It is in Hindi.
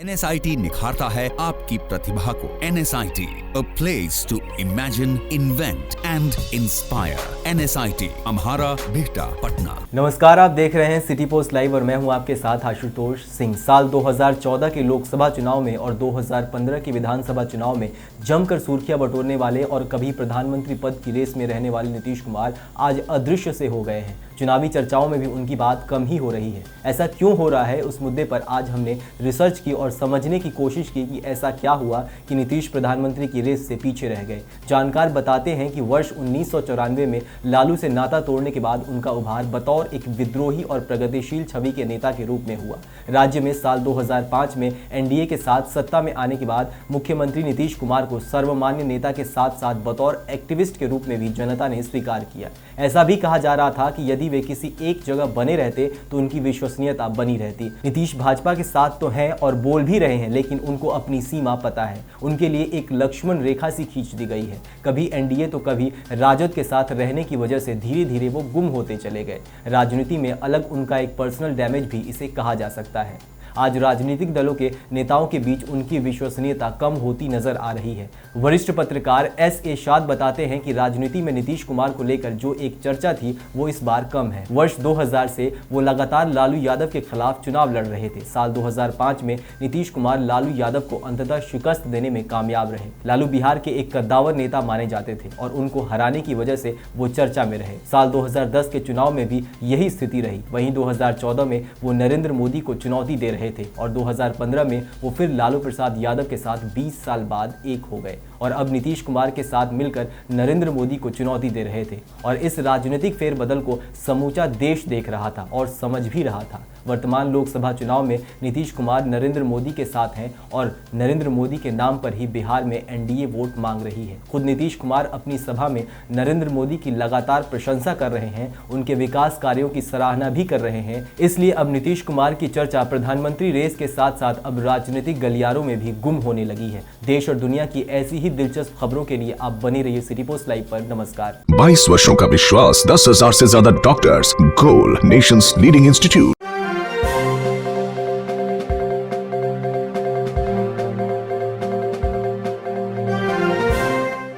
NSIT निखारता है आपकी प्रतिभा को। NSIT, a place to imagine, invent and inspire. NSIT, अम्हारा, Bihta, Patna. नमस्कार, आप देख रहे हैं सिटी पोस्ट लाइव और मैं हूं आपके साथ आशुतोष सिंह। साल 2014 के लोकसभा चुनाव में और 2015 के विधानसभा चुनाव में जमकर सुर्खियां बटोरने वाले और कभी प्रधानमंत्री पद की रेस में रहने वाले नीतीश कुमार आज अदृश्य से हो गए हैं। चुनावी चर्चाओं में भी उनकी बात कम ही हो रही है। ऐसा क्यों हो रहा है, उस मुद्दे पर आज हमने रिसर्च की और समझने की कोशिश की कि ऐसा क्या हुआ कि नीतीश प्रधानमंत्री की रेस से पीछे रह गए। जानकार बताते हैं कि वर्ष 1994 में लालू से नाता तोड़ने के बाद उनका उभार बतौर एक विद्रोही और प्रगतिशील छवि के नेता के रूप में हुआ। राज्य में साल 2005 में एनडीए के साथ सत्ता में आने के बाद मुख्यमंत्री नीतीश कुमार को सर्वमान्य नेता के साथ साथ बतौर एक्टिविस्ट के रूप में भी जनता ने स्वीकार किया। ऐसा भी कहा जा रहा था कि यदि वे किसी एक जगह बने रहते तो उनकी विश्वसनीयता बनी रहती। नीतीश भाजपा के साथ तो हैं और बोल भी रहे हैं, लेकिन उनको अपनी सीमा पता है। उनके लिए एक लक्ष्मण रेखा सी खींच दी गई है। कभी एनडीए तो कभी राजद के साथ रहने की वजह से धीरे धीरे वो गुम होते चले गए। राजनीति में अलग उनका एक पर्सनल डैमेज भी इसे कहा जा सकता है। आज राजनीतिक दलों के नेताओं के बीच उनकी विश्वसनीयता कम होती नजर आ रही है। वरिष्ठ पत्रकार एस इरशाद बताते हैं कि राजनीति में नीतीश कुमार को लेकर जो एक चर्चा थी वो इस बार कम है। वर्ष 2000 से वो लगातार लालू यादव के खिलाफ चुनाव लड़ रहे थे। साल 2005 में नीतीश कुमार लालू यादव को अंततः शिकस्त देने में कामयाब रहे। लालू बिहार के एक कद्दावर नेता माने जाते थे और उनको हराने की वजह से वो चर्चा में रहे। साल 2010 के चुनाव में भी यही स्थिति रही। वहीं 2014 में वो नरेंद्र मोदी को चुनौती दे रहे थे और 2015 में वो फिर लालू प्रसाद यादव के साथ 20 साल बाद एक हो गए और अब नीतीश कुमार के साथ मिलकर नरेंद्र मोदी को चुनौती दे रहे थे। और इस राजनीतिक फेरबदल को समूचा देश देख रहा था और समझ भी रहा था। वर्तमान लोकसभा चुनाव में नीतीश कुमार नरेंद्र मोदी के साथ हैं और नरेंद्र मोदी के नाम पर ही बिहार में एनडीए वोट मांग रही है। खुद नीतीश कुमार अपनी सभा में नरेंद्र मोदी की लगातार प्रशंसा कर रहे हैं, उनके विकास कार्यों की सराहना भी कर रहे हैं। इसलिए अब नीतीश कुमार की चर्चा प्रधानमंत्री रेस के साथ साथ अब राजनीतिक गलियारों में भी गुम होने लगी है। देश और दुनिया की ऐसी ही दिलचस्प खबरों के लिए आप बने रहिए सिटी पोस्ट लाइव पर। नमस्कार। 22 वर्षों का विश्वास, 10,000 से ज्यादा डॉक्टर्स, गोल नेशंस लीडिंग इंस्टीट्यूट।